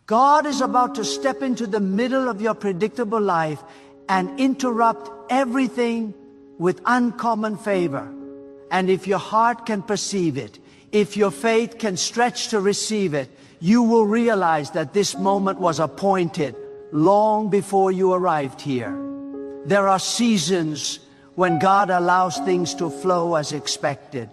God is about to step into the middle of your predictable life and interrupt everything with uncommon favor. And if your heart can perceive it, if your faith can stretch to receive it, you will realize that this moment was appointed long before you arrived here. There are seasons when God allows things to flow as expected.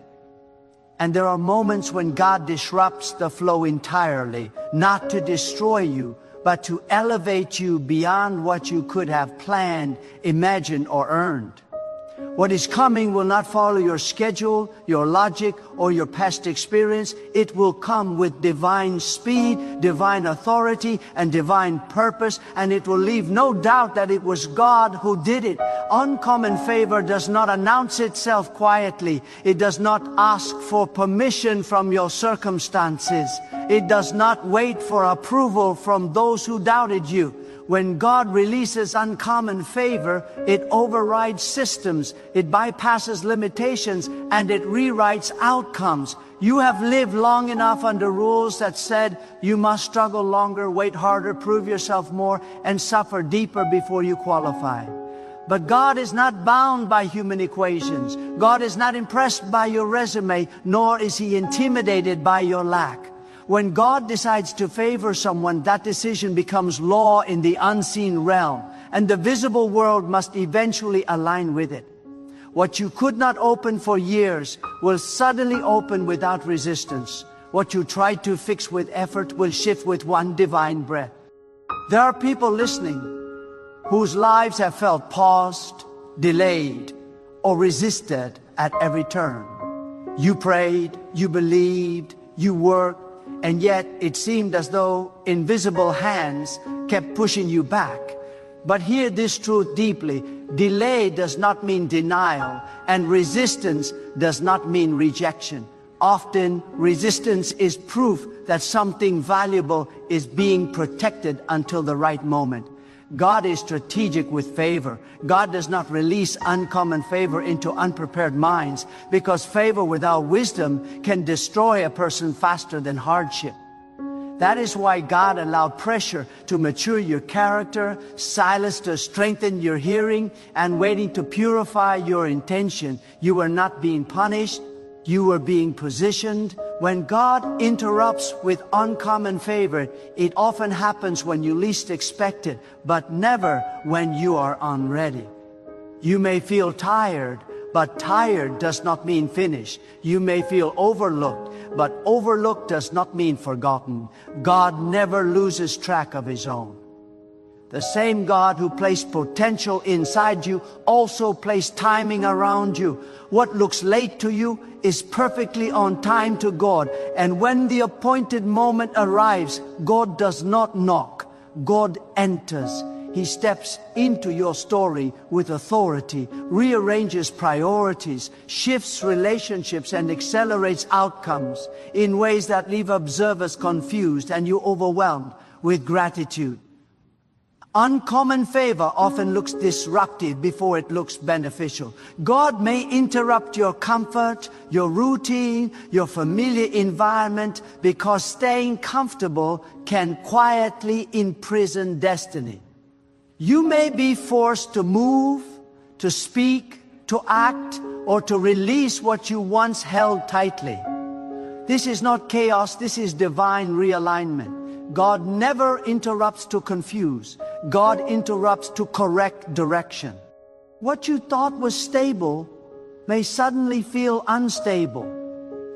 And there are moments when God disrupts the flow entirely, not to destroy you, but to elevate you beyond what you could have planned, imagined, or earned. What is coming will not follow your schedule, your logic, or your past experience. It will come with divine speed, divine authority, and divine purpose, and it will leave no doubt that it was God who did it. Uncommon favor does not announce itself quietly. It does not ask for permission from your circumstances. It does not wait for approval from those who doubted you. When God releases uncommon favor, it overrides systems, it bypasses limitations, and it rewrites outcomes. You have lived long enough under rules that said you must struggle longer, wait harder, prove yourself more, and suffer deeper before you qualify. But God is not bound by human equations. God is not impressed by your resume, nor is He intimidated by your lack. When God decides to favor someone, that decision becomes law in the unseen realm, and the visible world must eventually align with it. What you could not open for years will suddenly open without resistance. What you tried to fix with effort will shift with one divine breath. There are people listening whose lives have felt paused, delayed, or resisted at every turn. You prayed, you believed, you worked, and yet it seemed as though invisible hands kept pushing you back. But hear this truth deeply. Delay does not mean denial, and resistance does not mean rejection. Often, resistance is proof that something valuable is being protected until the right moment. God is strategic with favor. God does not release uncommon favor into unprepared minds, because favor without wisdom can destroy a person faster than hardship. That is why God allowed pressure to mature your character, silence to strengthen your hearing, and waiting to purify your intention. You were not being punished. You were being positioned. When God interrupts with uncommon favor, it often happens when you least expect it, but never when you are unready. You may feel tired, but tired does not mean finished. You may feel overlooked, but overlooked does not mean forgotten. God never loses track of His own. The same God who placed potential inside you also placed timing around you. What looks late to you is perfectly on time to God. And when the appointed moment arrives, God does not knock. God enters. He steps into your story with authority, rearranges priorities, shifts relationships, and accelerates outcomes in ways that leave observers confused and you overwhelmed with gratitude. Uncommon favor often looks disruptive before it looks beneficial. God may interrupt your comfort, your routine, your familiar environment, because staying comfortable can quietly imprison destiny. You may be forced to move, to speak, to act, or to release what you once held tightly. This is not chaos, this is divine realignment. God never interrupts to confuse. God interrupts to correct direction. What you thought was stable may suddenly feel unstable.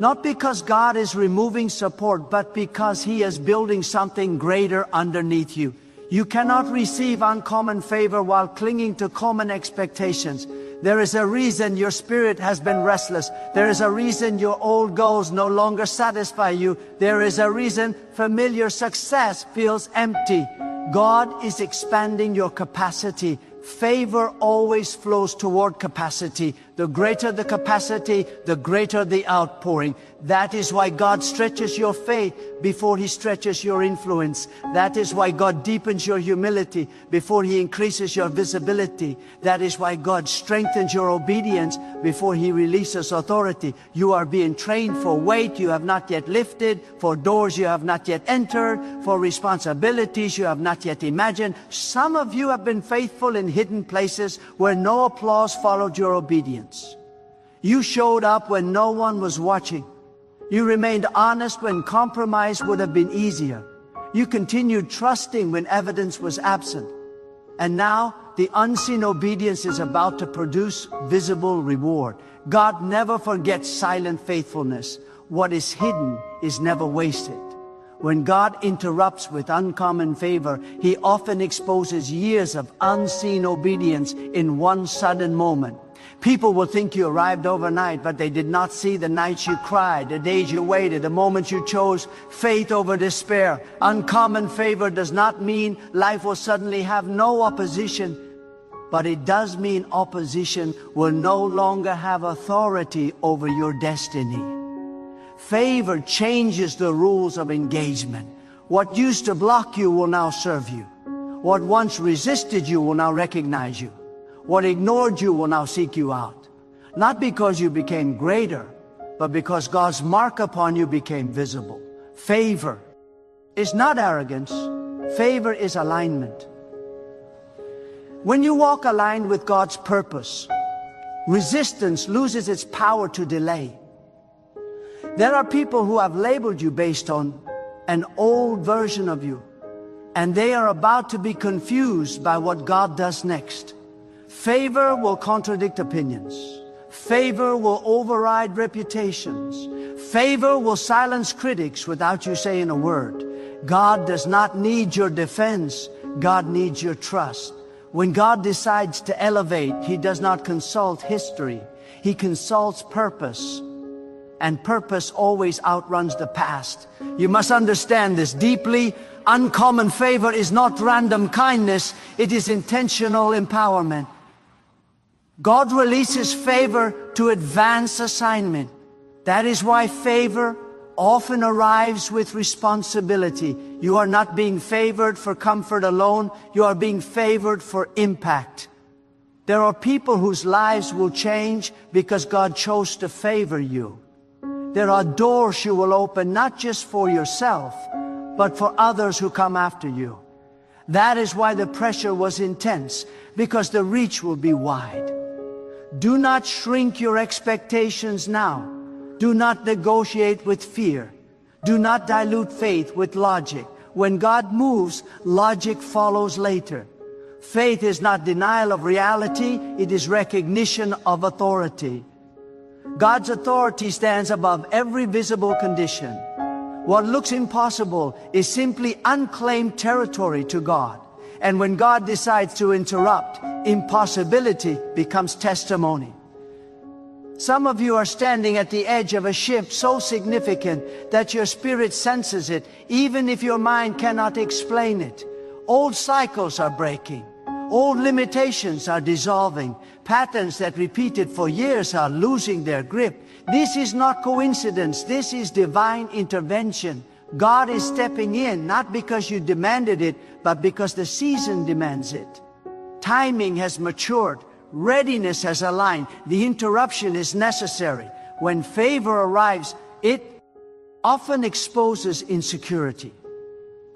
Not because God is removing support, but because He is building something greater underneath you. You cannot receive uncommon favor while clinging to common expectations. There is a reason your spirit has been restless. There is a reason your old goals no longer satisfy you. There is a reason familiar success feels empty. God is expanding your capacity. Favor always flows toward capacity, The greater the capacity, the greater the outpouring. That is why God stretches your faith before He stretches your influence. That is why God deepens your humility before He increases your visibility. That is why God strengthens your obedience before He releases authority. You are being trained for weight you have not yet lifted, for doors you have not yet entered, for responsibilities you have not yet imagined. Some of you have been faithful in hidden places where no applause followed your obedience. You showed up when no one was watching. You remained honest when compromise would have been easier. You continued trusting when evidence was absent. And now the unseen obedience is about to produce visible reward. God never forgets silent faithfulness. What is hidden is never wasted. When God interrupts with uncommon favor, He often exposes years of unseen obedience in one sudden moment. People will think you arrived overnight, but they did not see the nights you cried, the days you waited, the moments you chose faith over despair. Uncommon favor does not mean life will suddenly have no opposition, but it does mean opposition will no longer have authority over your destiny. Favor changes the rules of engagement. What used to block you will now serve you. What once resisted you will now recognize you. What ignored you will now seek you out. Not because you became greater, but because God's mark upon you became visible. Favor is not arrogance. Favor is alignment. When you walk aligned with God's purpose, resistance loses its power to delay. There are people who have labeled you based on an old version of you, and they are about to be confused by what God does next. Favor will contradict opinions. Favor will override reputations. Favor will silence critics without you saying a word. God does not need your defense. God needs your trust. When God decides to elevate, He does not consult history. He consults purpose. And purpose always outruns the past. You must understand this deeply. Uncommon favor is not random kindness. It is intentional empowerment. God releases favor to advance assignment. That is why favor often arrives with responsibility. You are not being favored for comfort alone. You are being favored for impact. There are people whose lives will change because God chose to favor you. There are doors you will open not just for yourself, but for others who come after you. That is why the pressure was intense, because the reach will be wide. Do not shrink your expectations now. Do not negotiate with fear. Do not dilute faith with logic. When God moves, logic follows later. Faith is not denial of reality, it is recognition of authority. God's authority stands above every visible condition. What looks impossible is simply unclaimed territory to God. And when God decides to interrupt, impossibility becomes testimony. Some of you are standing at the edge of a shift so significant that your spirit senses it, even if your mind cannot explain it. Old cycles are breaking. Old limitations are dissolving. Patterns that repeated for years are losing their grip. This is not coincidence. This is divine intervention. God is stepping in, not because you demanded it, but because the season demands it. Timing has matured. Readiness has aligned. The interruption is necessary. When favor arrives, it often exposes insecurity.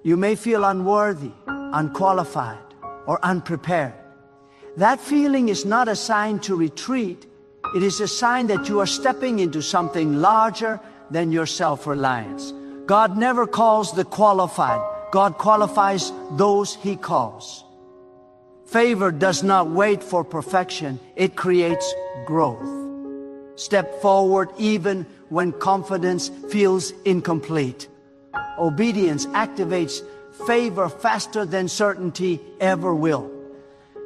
You may feel unworthy, unqualified, or unprepared. That feeling is not a sign to retreat. It is a sign that you are stepping into something larger than your self-reliance. God never calls the qualified. God qualifies those He calls. Favor does not wait for perfection. It creates growth. Step forward even when confidence feels incomplete. Obedience activates favor faster than certainty ever will.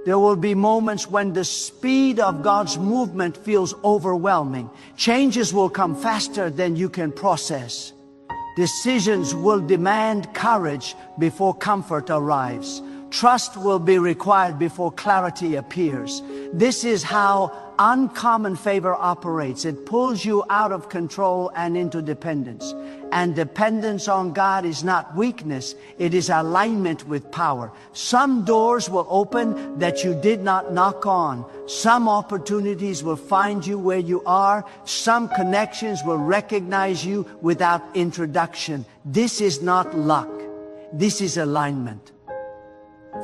There will be moments when the speed of God's movement feels overwhelming. Changes will come faster than you can process. Decisions will demand courage before comfort arrives. Trust will be required before clarity appears. This is how uncommon favor operates. It pulls you out of control and into dependence. And dependence on God is not weakness, it is alignment with power. Some doors will open that you did not knock on. Some opportunities will find you where you are. Some connections will recognize you without introduction. This is not luck. This is alignment.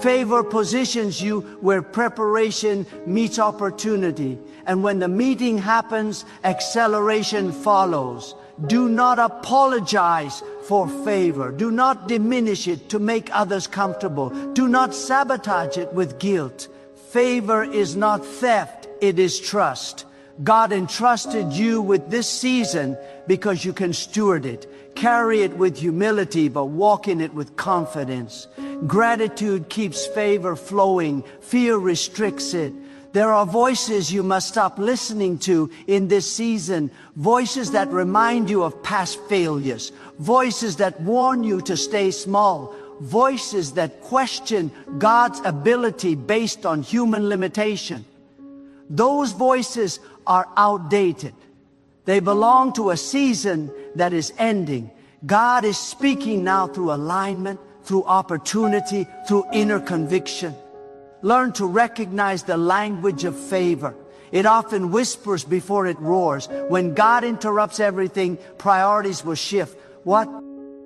Favor positions you where preparation meets opportunity. And when the meeting happens, acceleration follows. Do not apologize for favor. Do not diminish it to make others comfortable. Do not sabotage it with guilt. Favor is not theft, it is trust. God entrusted you with this season because you can steward it. Carry it with humility, but walk in it with confidence. Gratitude keeps favor flowing. Fear restricts it. There are voices you must stop listening to in this season. Voices that remind you of past failures. Voices that warn you to stay small. Voices that question God's ability based on human limitation. Those voices are outdated. They belong to a season that is ending. God is speaking now through alignment, through opportunity, through inner conviction. Learn to recognize the language of favor. It often whispers before it roars. When God interrupts everything, priorities will shift. What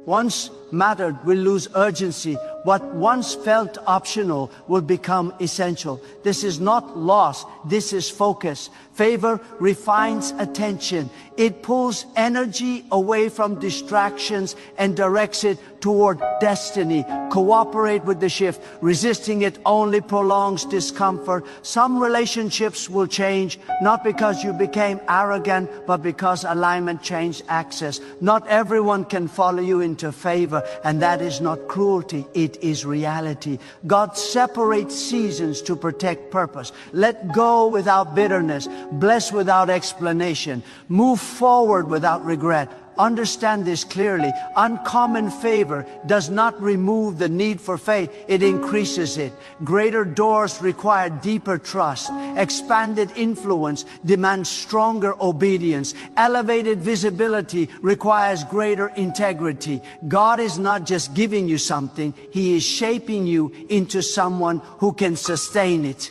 once mattered will lose urgency. What once felt optional will become essential. This is not loss, this is focus. Favor refines attention. It pulls energy away from distractions and directs it toward destiny. Cooperate with the shift. Resisting it only prolongs discomfort. Some relationships will change, not because you became arrogant, but because alignment changed access. Not everyone can follow you into favor, and that is not cruelty, it is reality. God separates seasons to protect purpose. Let go without bitterness. Bless without explanation. Move forward without regret. Understand this clearly. Uncommon favor does not remove the need for faith. It increases it. Greater doors require deeper trust. Expanded influence demands stronger obedience. Elevated visibility requires greater integrity. God is not just giving you something. He is shaping you into someone who can sustain it.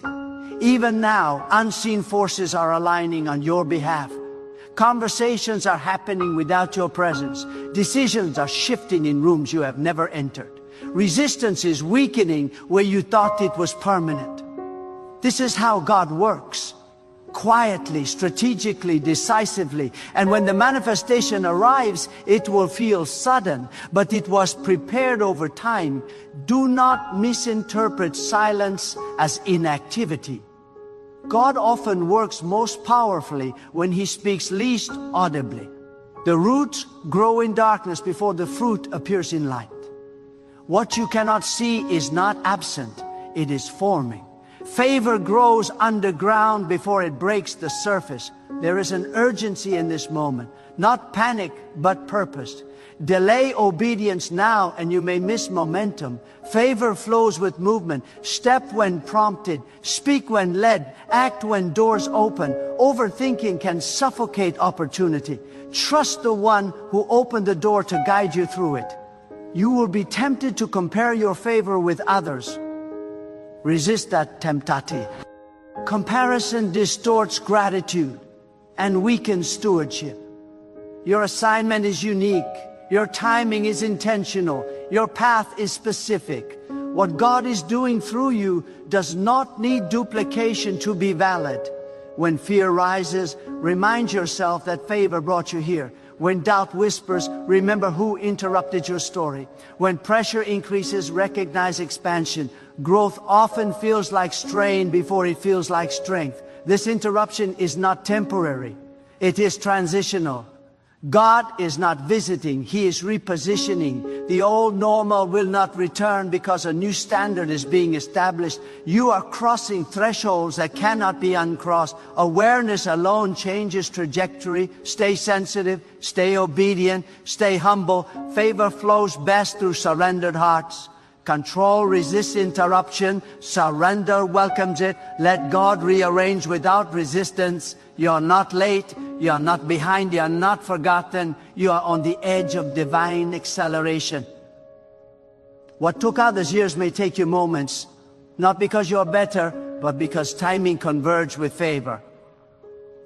Even now, unseen forces are aligning on your behalf. Conversations are happening without your presence. Decisions are shifting in rooms you have never entered. Resistance is weakening where you thought it was permanent. This is how God works. Quietly, strategically, decisively. And when the manifestation arrives, it will feel sudden, but it was prepared over time. Do not misinterpret silence as inactivity. God often works most powerfully when He speaks least audibly. The roots grow in darkness before the fruit appears in light. What you cannot see is not absent, it is forming. Favor grows underground before it breaks the surface. There is an urgency in this moment, not panic, but purpose. Delay obedience now and you may miss momentum. Favor flows with movement. Step when prompted. Speak when led. Act when doors open. Overthinking can suffocate opportunity. Trust the one who opened the door to guide you through it. You will be tempted to compare your favor with others. Resist that temptation. Comparison distorts gratitude and weakens stewardship. Your assignment is unique. Your timing is intentional. Your path is specific. What God is doing through you does not need duplication to be valid. When fear rises, remind yourself that favor brought you here. When doubt whispers, remember who interrupted your story. When pressure increases, recognize expansion. Growth often feels like strain before it feels like strength. This interruption is not temporary. It is transitional. God is not visiting, He is repositioning. The old normal will not return because a new standard is being established. You are crossing thresholds that cannot be uncrossed. Awareness alone changes trajectory. Stay sensitive, stay obedient, stay humble. Favor flows best through surrendered hearts. Control resists interruption. Surrender welcomes it. Let God rearrange without resistance. You're not late. You're not behind. You're not forgotten. You are on the edge of divine acceleration. What took others years may take you moments, not because you're better, but because timing converged with favor.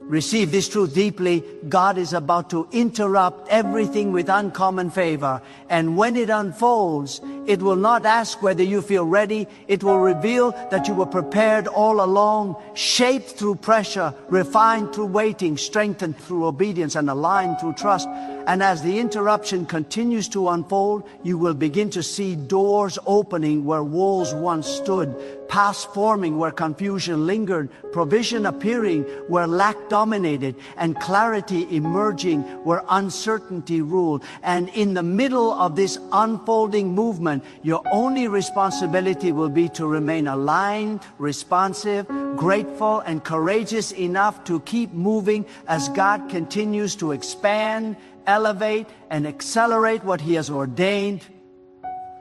Receive this truth deeply. God is about to interrupt everything with uncommon favor. And when it unfolds, it will not ask whether you feel ready. It will reveal that you were prepared all along, shaped through pressure, refined through waiting, strengthened through obedience, and aligned through trust. And as the interruption continues to unfold, you will begin to see doors opening where walls once stood, paths forming where confusion lingered, provision appearing where lack dominated, and clarity emerging where uncertainty ruled. And in the middle of this unfolding movement, your only responsibility will be to remain aligned, responsive, grateful, and courageous enough to keep moving as God continues to expand, elevate, and accelerate what He has ordained.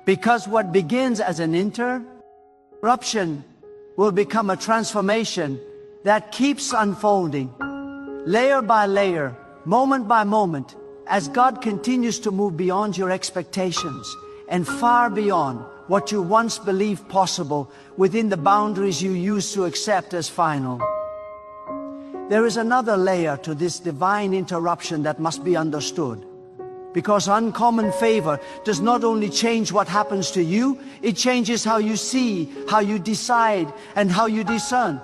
Because what begins as an interruption will become a transformation that keeps unfolding, layer by layer, moment by moment, as God continues to move beyond your expectations and far beyond what you once believed possible within the boundaries you used to accept as final. There is another layer to this divine interruption that must be understood. Because uncommon favor does not only change what happens to you, it changes how you see, how you decide, and how you discern.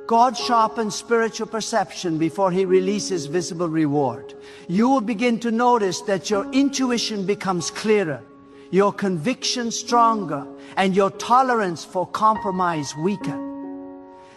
God sharpens spiritual perception before He releases visible reward. You will begin to notice that your intuition becomes clearer, your conviction stronger, and your tolerance for compromise weaker.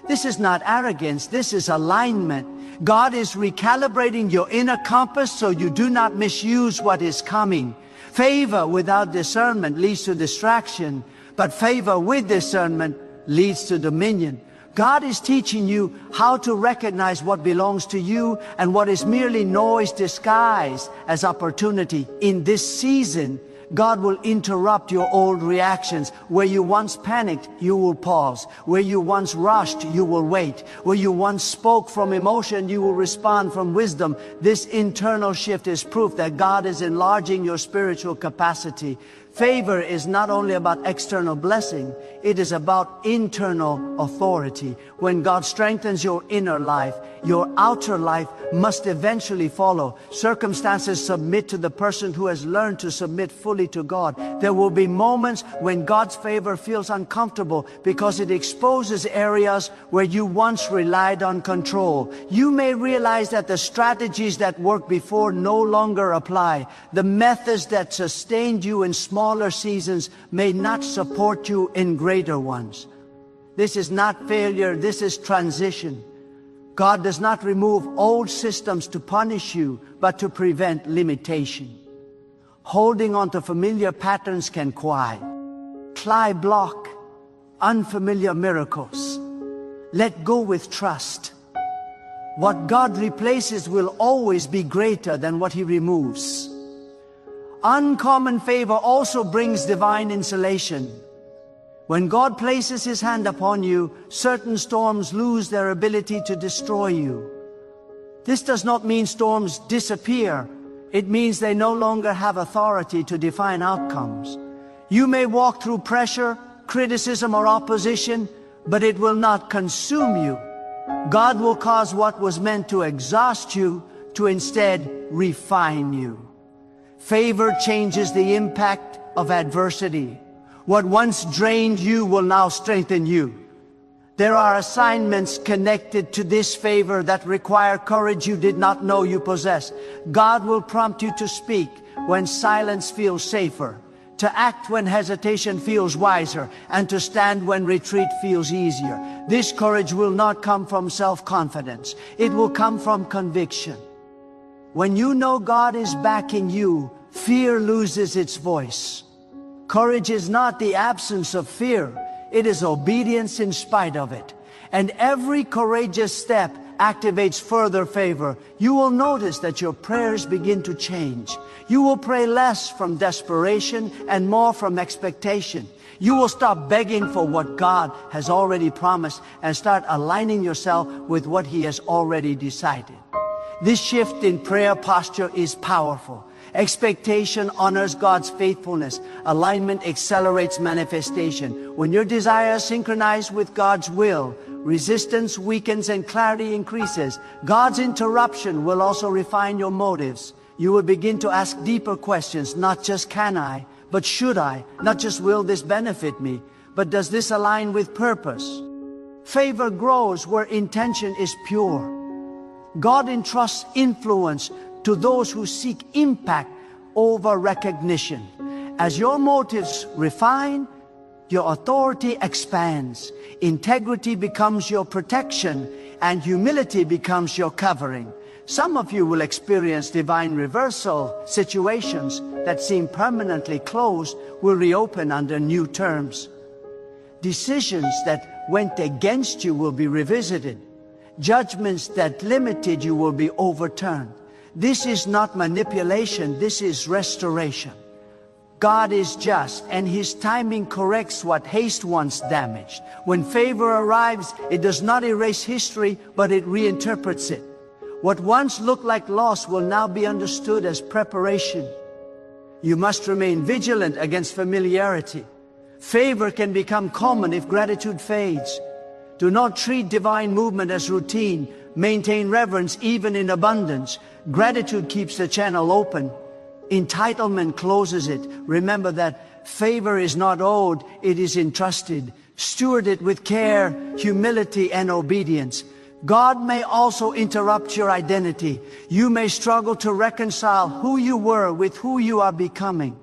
This is not arrogance, this is alignment. God is recalibrating your inner compass so you do not misuse what is coming. Favor without discernment leads to distraction, but favor with discernment leads to dominion. God is teaching you how to recognize what belongs to you and what is merely noise disguised as opportunity. In this season, God will interrupt your old reactions. Where you once panicked, you will pause. Where you once rushed, you will wait. Where you once spoke from emotion, you will respond from wisdom. This internal shift is proof that God is enlarging your spiritual capacity. Favor is not only about external blessing, it is about internal authority. When God strengthens your inner life, your outer life must eventually follow. Circumstances submit to the person who has learned to submit fully to God. There will be moments when God's favor feels uncomfortable because it exposes areas where you once relied on control. You may realize that the strategies that worked before no longer apply. The methods that sustained you in smaller seasons may not support you in greater ones. This is not failure, this is transition. God does not remove old systems to punish you, but to prevent limitation. Holding on to familiar patterns can quiet, block unfamiliar miracles. Let go with trust. What God replaces will always be greater than what He removes. Uncommon favor also brings divine insulation. When God places His hand upon you, certain storms lose their ability to destroy you. This does not mean storms disappear. It means they no longer have authority to define outcomes. You may walk through pressure, criticism, or opposition, but it will not consume you. God will cause what was meant to exhaust you to instead refine you. Favor changes the impact of adversity. What once drained you will now strengthen you. There are assignments connected to this favor that require courage you did not know you possessed. God will prompt you to speak when silence feels safer, to act when hesitation feels wiser, and to stand when retreat feels easier. This courage will not come from self-confidence. It will come from conviction. When you know God is backing you, fear loses its voice. Courage is not the absence of fear. It is obedience in spite of it. And every courageous step activates further favor. You will notice that your prayers begin to change. You will pray less from desperation and more from expectation. You will stop begging for what God has already promised and start aligning yourself with what He has already decided. This shift in prayer posture is powerful. Expectation honors God's faithfulness. Alignment accelerates manifestation. When your desires synchronize with God's will, resistance weakens and clarity increases. God's interruption will also refine your motives. You will begin to ask deeper questions, not just can I, but should I? Not just will this benefit me, but does this align with purpose? Favor grows where intention is pure. God entrusts influence to those who seek impact over recognition. As your motives refine, your authority expands. Integrity becomes your protection, and humility becomes your covering. Some of you will experience divine reversal. Situations that seem permanently closed will reopen under new terms. Decisions that went against you will be revisited. Judgments that limited you will be overturned. This is not manipulation, this is restoration. God is just, and His timing corrects what haste once damaged. When favor arrives, it does not erase history, but it reinterprets it. What once looked like loss will now be understood as preparation. You must remain vigilant against familiarity. Favor can become common if gratitude fades. Do not treat divine movement as routine. Maintain reverence even in abundance. Gratitude keeps the channel open. Entitlement closes it. Remember that favor is not owed, it is entrusted. Steward it with care, humility, and obedience. God may also interrupt your identity. You may struggle to reconcile who you were with who you are becoming.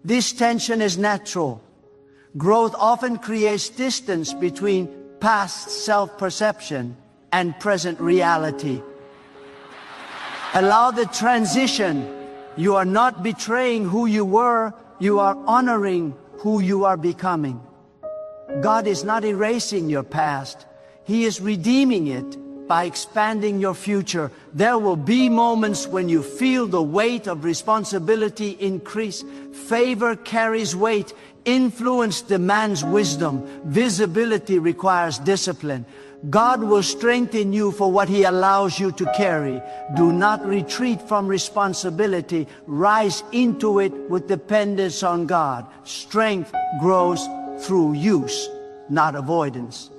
This tension is natural. Growth often creates distance between past self-perception and present reality. Allow the transition. You are not betraying who you were, you are honoring who you are becoming. God is not erasing your past. He is redeeming it by expanding your future. There will be moments when you feel the weight of responsibility increase. Favor carries weight. Influence demands wisdom. Visibility requires discipline. God will strengthen you for what He allows you to carry. Do not retreat from responsibility. Rise into it with dependence on God. Strength grows through use, not avoidance.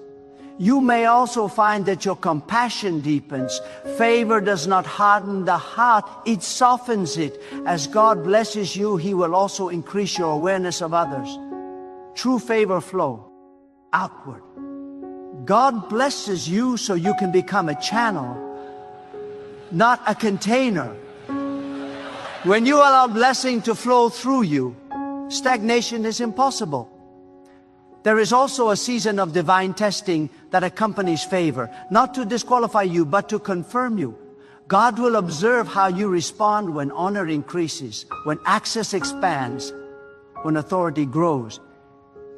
You may also find that your compassion deepens. Favor does not harden the heart, it softens it. As God blesses you, He will also increase your awareness of others. True favor flow outward. God blesses you so you can become a channel, not a container. When you allow blessing to flow through you, stagnation is impossible. There is also a season of divine testing that accompanies favor, not to disqualify you, but to confirm you. God will observe how you respond when honor increases, when access expands, when authority grows.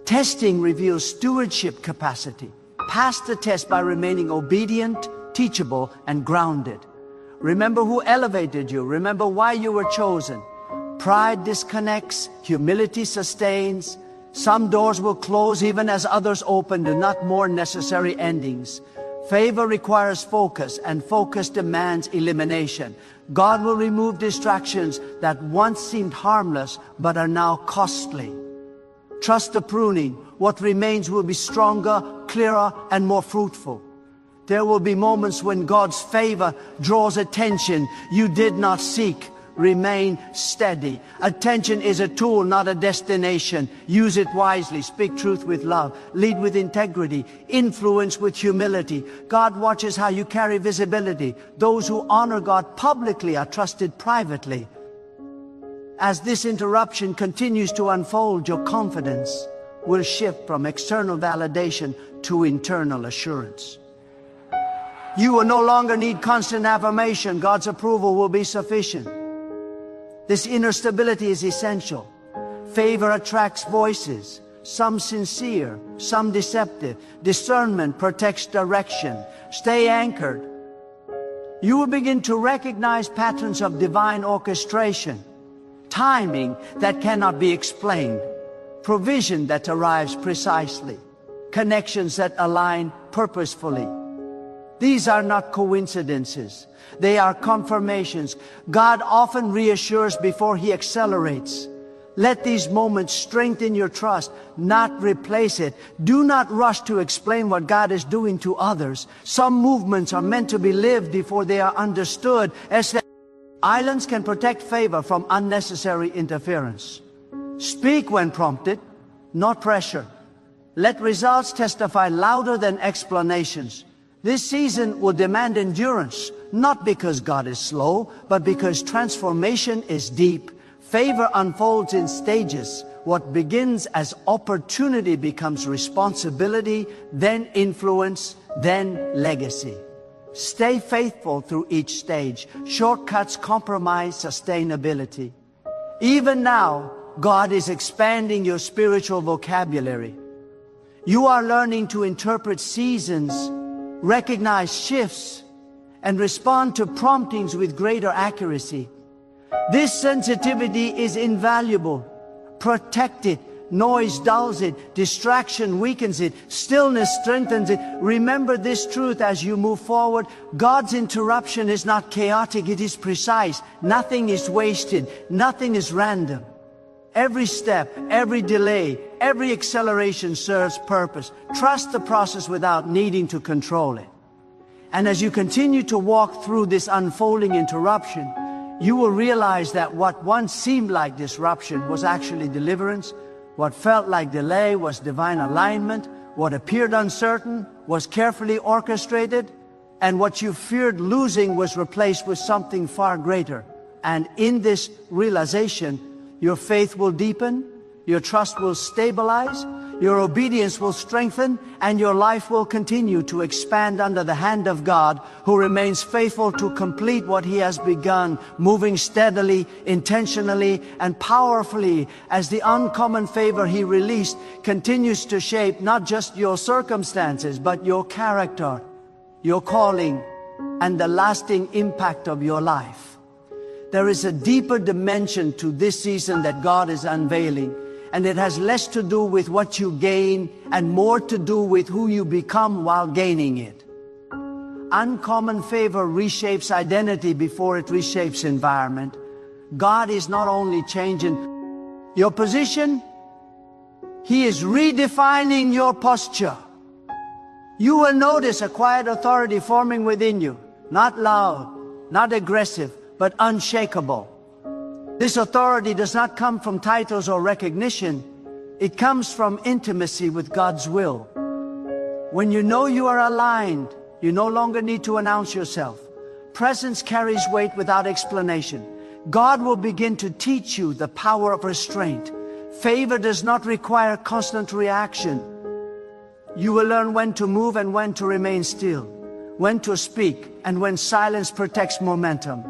Testing reveals stewardship capacity. Pass the test by remaining obedient, teachable, and grounded. Remember who elevated you. Remember why you were chosen. Pride disconnects, humility sustains. Some doors will close even as others open, do not mourn necessary endings. Favor requires focus, and focus demands elimination. God will remove distractions that once seemed harmless but are now costly. Trust the pruning. What remains will be stronger, clearer, and more fruitful. There will be moments when God's favor draws attention you did not seek. Remain steady. Attention is a tool, not a destination. Use it wisely. Speak truth with love. Lead with integrity. Influence with humility. God watches how you carry visibility. Those who honor God publicly are trusted privately. As this interruption continues to unfold, your confidence will shift from external validation to internal assurance. You will no longer need constant affirmation. God's approval will be sufficient. This inner stability is essential. Favor attracts voices, some sincere, some deceptive. Discernment protects direction. Stay anchored. You will begin to recognize patterns of divine orchestration, timing that cannot be explained, provision that arrives precisely, connections that align purposefully. These are not coincidences. They are confirmations. God often reassures before He accelerates. Let these moments strengthen your trust, not replace it. Do not rush to explain what God is doing to others. Some movements are meant to be lived before they are understood. Islands can protect favor from unnecessary interference. Speak when prompted, not pressure. Let results testify louder than explanations. This season will demand endurance, not because God is slow, but because transformation is deep. Favor unfolds in stages. What begins as opportunity becomes responsibility, then influence, then legacy. Stay faithful through each stage. Shortcuts compromise sustainability. Even now, God is expanding your spiritual vocabulary. You are learning to interpret seasons, recognize shifts, and respond to promptings with greater accuracy. This sensitivity is invaluable. Protect it. Noise dulls it. Distraction weakens it. Stillness strengthens it. Remember this truth as you move forward. God's interruption is not chaotic, it is precise. Nothing is wasted. Nothing is random. Every step, every delay, every acceleration serves purpose. Trust the process without needing to control it. And as you continue to walk through this unfolding interruption, you will realize that what once seemed like disruption was actually deliverance. What felt like delay was divine alignment. What appeared uncertain was carefully orchestrated. And what you feared losing was replaced with something far greater. And in this realization, your faith will deepen, your trust will stabilize, your obedience will strengthen, and your life will continue to expand under the hand of God, who remains faithful to complete what He has begun, moving steadily, intentionally, and powerfully as the uncommon favor He released continues to shape not just your circumstances, but your character, your calling, and the lasting impact of your life. There is a deeper dimension to this season that God is unveiling, and it has less to do with what you gain and more to do with who you become while gaining it. Uncommon favor reshapes identity before it reshapes environment. God is not only changing your position, He is redefining your posture. You will notice a quiet authority forming within you, not loud, not aggressive, but unshakable. This authority does not come from titles or recognition. It comes from intimacy with God's will. When you know you are aligned, you no longer need to announce yourself. Presence carries weight without explanation. God will begin to teach you the power of restraint. Favor does not require constant reaction. You will learn when to move and when to remain still, when to speak and when silence protects momentum.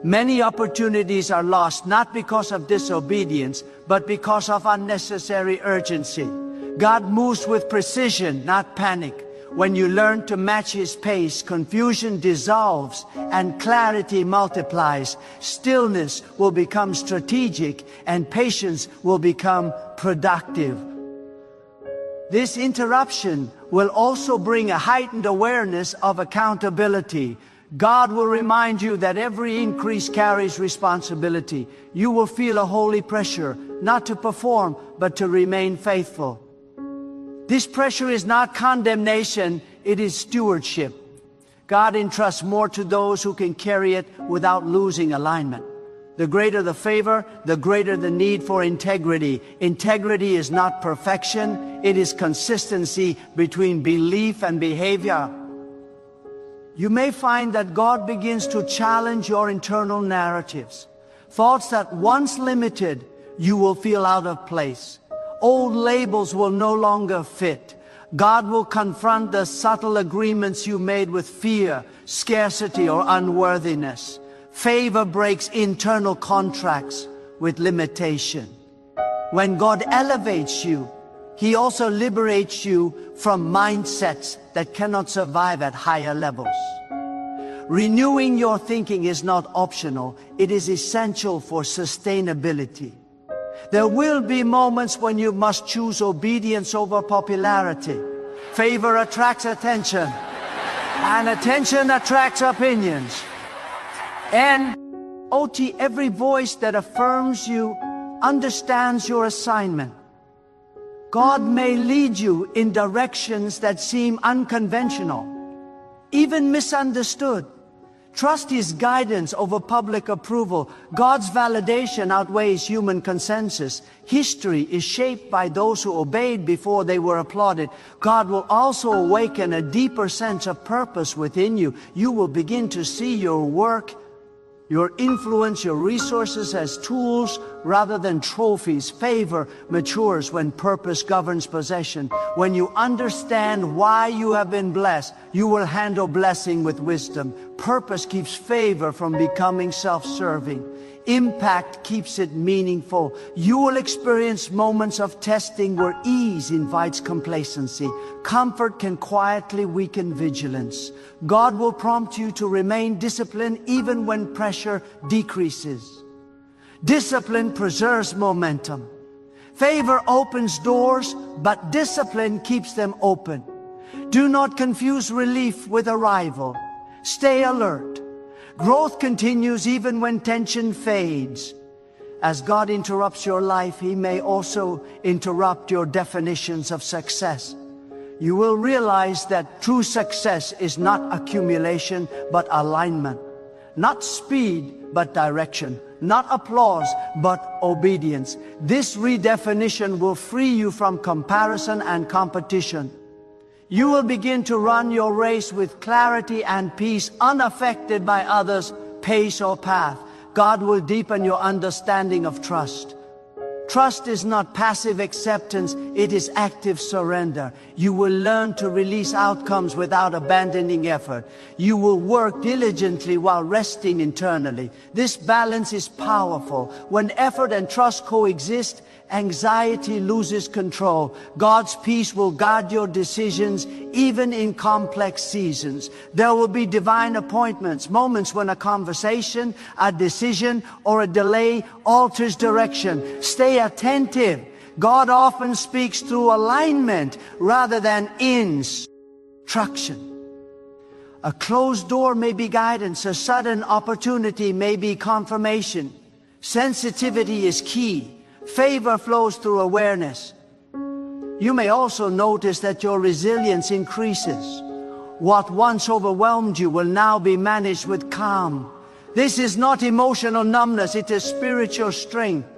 Many opportunities are lost not because of disobedience, but because of unnecessary urgency. God moves with precision, not panic. When you learn to match His pace, confusion dissolves and clarity multiplies. Stillness will become strategic and patience will become productive. This interruption will also bring a heightened awareness of accountability. God will remind you that every increase carries responsibility. You will feel a holy pressure, not to perform, but to remain faithful. This pressure is not condemnation, it is stewardship. God entrusts more to those who can carry it without losing alignment. The greater the favor, the greater the need for integrity. Integrity is not perfection, it is consistency between belief and behavior. You may find that God begins to challenge your internal narratives. Thoughts that once limited, you will feel out of place. Old labels will no longer fit. God will confront the subtle agreements you made with fear, scarcity, or unworthiness. Favor breaks internal contracts with limitation. When God elevates you, He also liberates you from mindsets that cannot survive at higher levels. Renewing your thinking is not optional. It is essential for sustainability. There will be moments when you must choose obedience over popularity. Favor attracts attention, and attention attracts opinions. And every voice that affirms you understands your assignment. God may lead you in directions that seem unconventional, even misunderstood. Trust His guidance over public approval. God's validation outweighs human consensus. History is shaped by those who obeyed before they were applauded. God will also awaken a deeper sense of purpose within you. You will begin to see your work, your influence, your resources as tools rather than trophies. Favor matures when purpose governs possession. When you understand why you have been blessed, you will handle blessing with wisdom. Purpose keeps favor from becoming self-serving. Impact keeps it meaningful. You will experience moments of testing where ease invites complacency. Comfort can quietly weaken vigilance. God will prompt you to remain disciplined even when pressure decreases. Discipline preserves momentum. Favor opens doors, but discipline keeps them open. Do not confuse relief with arrival. Stay alert. Growth continues even when tension fades. As God interrupts your life, He may also interrupt your definitions of success. You will realize that true success is not accumulation, but alignment. Not speed, but direction. Not applause, but obedience. This redefinition will free you from comparison and competition. You will begin to run your race with clarity and peace, unaffected by others' pace or path. God will deepen your understanding of trust. Trust is not passive acceptance, it is active surrender. You will learn to release outcomes without abandoning effort. You will work diligently while resting internally. This balance is powerful. When effort and trust coexist, anxiety loses control. God's peace will guide your decisions even in complex seasons. There will be divine appointments, moments when a conversation, a decision, or a delay alters direction. Stay attentive. God often speaks through alignment rather than instruction. A closed door may be guidance. A sudden opportunity may be confirmation. Sensitivity is key. Favor flows through awareness. You may also notice that your resilience increases. What once overwhelmed you will now be managed with calm. This is not emotional numbness, it is spiritual strength.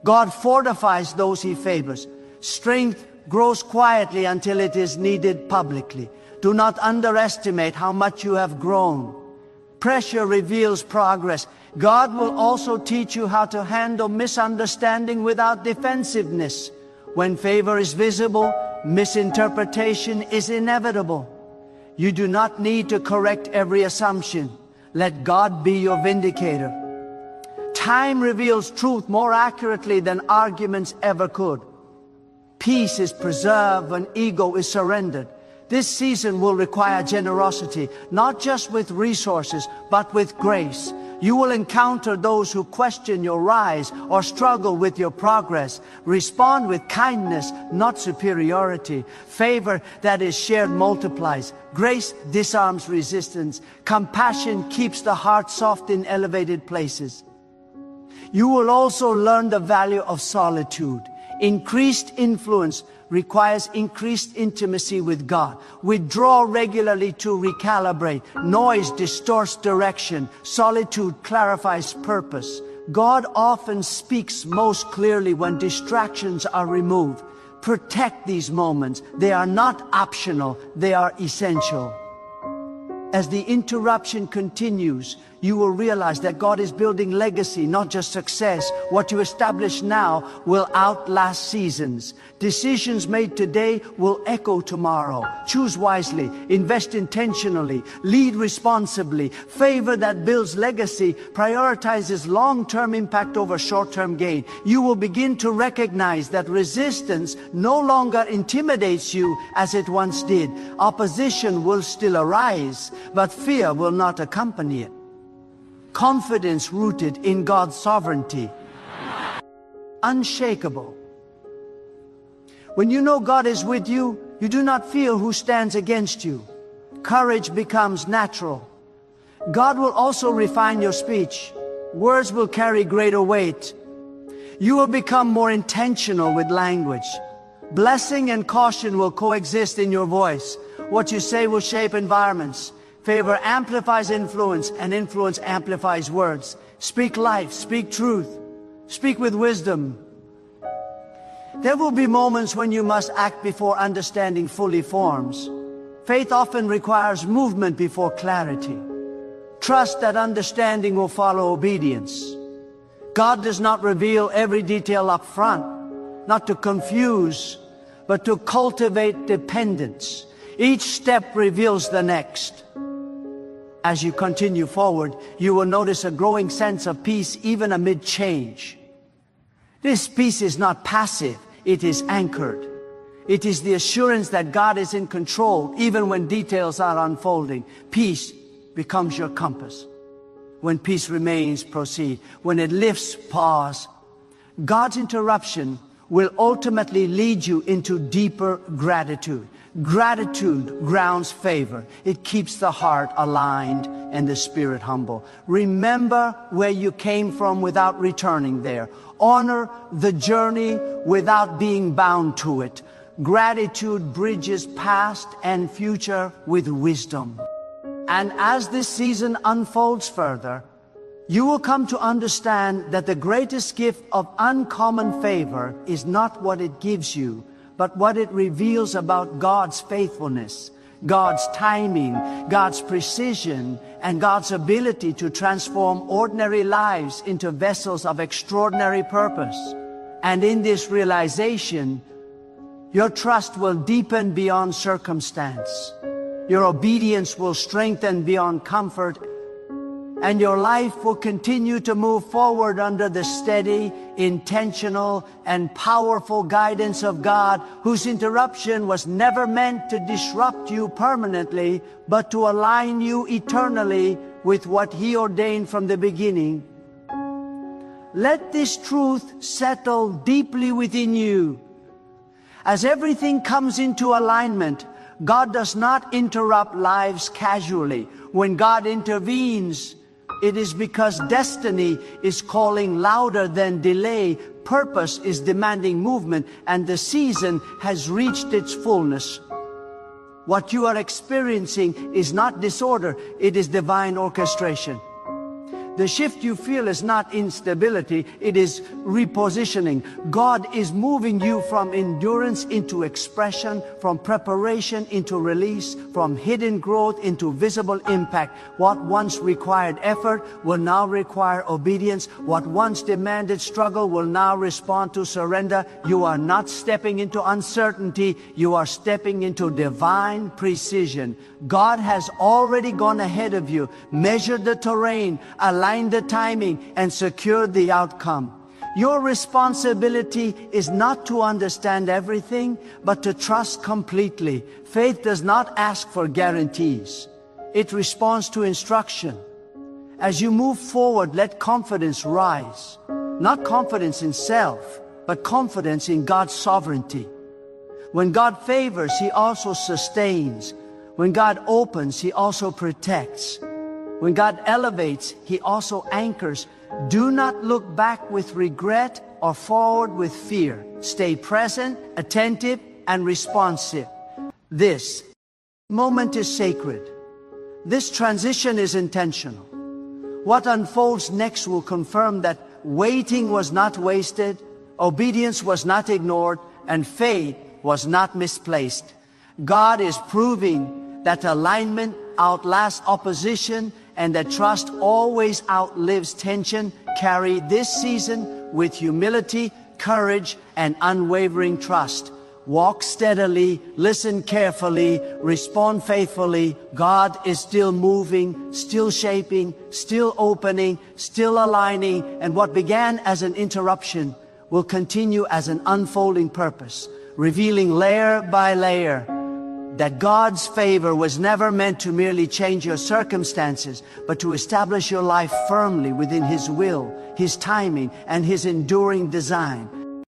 God fortifies those He favors. Strength grows quietly until it is needed publicly. Do not underestimate how much you have grown. Pressure reveals progress. God will also teach you how to handle misunderstanding without defensiveness. When favor is visible, misinterpretation is inevitable. You do not need to correct every assumption. Let God be your vindicator. Time reveals truth more accurately than arguments ever could. Peace is preserved when ego is surrendered. This season will require generosity, not just with resources, but with grace. You will encounter those who question your rise or struggle with your progress. Respond with kindness, not superiority. Favor that is shared multiplies. Grace disarms resistance. Compassion keeps the heart soft in elevated places. You will also learn the value of solitude. Increased influence requires increased intimacy with God. Withdraw regularly to recalibrate. Noise distorts direction. Solitude clarifies purpose. God often speaks most clearly when distractions are removed. Protect these moments. They are not optional, they are essential. As the interruption continues, you will realize that God is building legacy, not just success. What you establish now will outlast seasons. Decisions made today will echo tomorrow. Choose wisely, invest intentionally, lead responsibly. Favor that builds legacy prioritizes long-term impact over short-term gain. You will begin to recognize that resistance no longer intimidates you as it once did. Opposition will still arise, but fear will not accompany it. Confidence rooted in God's sovereignty. Unshakable. When you know God is with you, you do not fear who stands against you. Courage becomes natural. God will also refine your speech. Words will carry greater weight. You will become more intentional with language. Blessing and caution will coexist in your voice. What you say will shape environments. Favor amplifies influence, and influence amplifies words. Speak life, speak truth, speak with wisdom. There will be moments when you must act before understanding fully forms. Faith often requires movement before clarity. Trust that understanding will follow obedience. God does not reveal every detail up front, not to confuse, but to cultivate dependence. Each step reveals the next. As you continue forward, you will notice a growing sense of peace even amid change. This peace is not passive, it is anchored. It is the assurance that God is in control even when details are unfolding. Peace becomes your compass. When peace remains, proceed. When it lifts, pause. God's interruption will ultimately lead you into deeper gratitude. Gratitude grounds favor. It keeps the heart aligned and the spirit humble. Remember where you came from without returning there. Honor the journey without being bound to it. Gratitude bridges past and future with wisdom. And as this season unfolds further, you will come to understand that the greatest gift of uncommon favor is not what it gives you, but what it reveals about God's faithfulness, God's timing, God's precision, and God's ability to transform ordinary lives into vessels of extraordinary purpose. And in this realization, your trust will deepen beyond circumstance. Your obedience will strengthen beyond comfort, and your life will continue to move forward under the steady, intentional, and powerful guidance of God, whose interruption was never meant to disrupt you permanently, but to align you eternally with what He ordained from the beginning. Let this truth settle deeply within you. As everything comes into alignment, God does not interrupt lives casually. When God intervenes, it is because destiny is calling louder than delay, purpose is demanding movement, and the season has reached its fullness. What you are experiencing is not disorder, it is divine orchestration. The shift you feel is not instability, it is repositioning. God is moving you from endurance into expression, from preparation into release, from hidden growth into visible impact. What once required effort will now require obedience. What once demanded struggle will now respond to surrender. You are not stepping into uncertainty, you are stepping into divine precision. God has already gone ahead of you, measured the terrain, aligned the timing, and secured the outcome. Your responsibility is not to understand everything, but to trust completely. Faith does not ask for guarantees. It responds to instruction. As you move forward, let confidence rise. Not confidence in self, but confidence in God's sovereignty. When God favors, He also sustains. When God opens, He also protects. When God elevates, He also anchors. Do not look back with regret or forward with fear. Stay present, attentive, and responsive. This moment is sacred. This transition is intentional. What unfolds next will confirm that waiting was not wasted, obedience was not ignored, and faith was not misplaced. God is proving that alignment outlasts opposition and that trust always outlives tension, carry this season with humility, courage, and unwavering trust. Walk steadily, listen carefully, respond faithfully. God is still moving, still shaping, still opening, still aligning, and what began as an interruption will continue as an unfolding purpose, revealing layer by layer that God's favor was never meant to merely change your circumstances, but to establish your life firmly within His will, His timing, and His enduring design.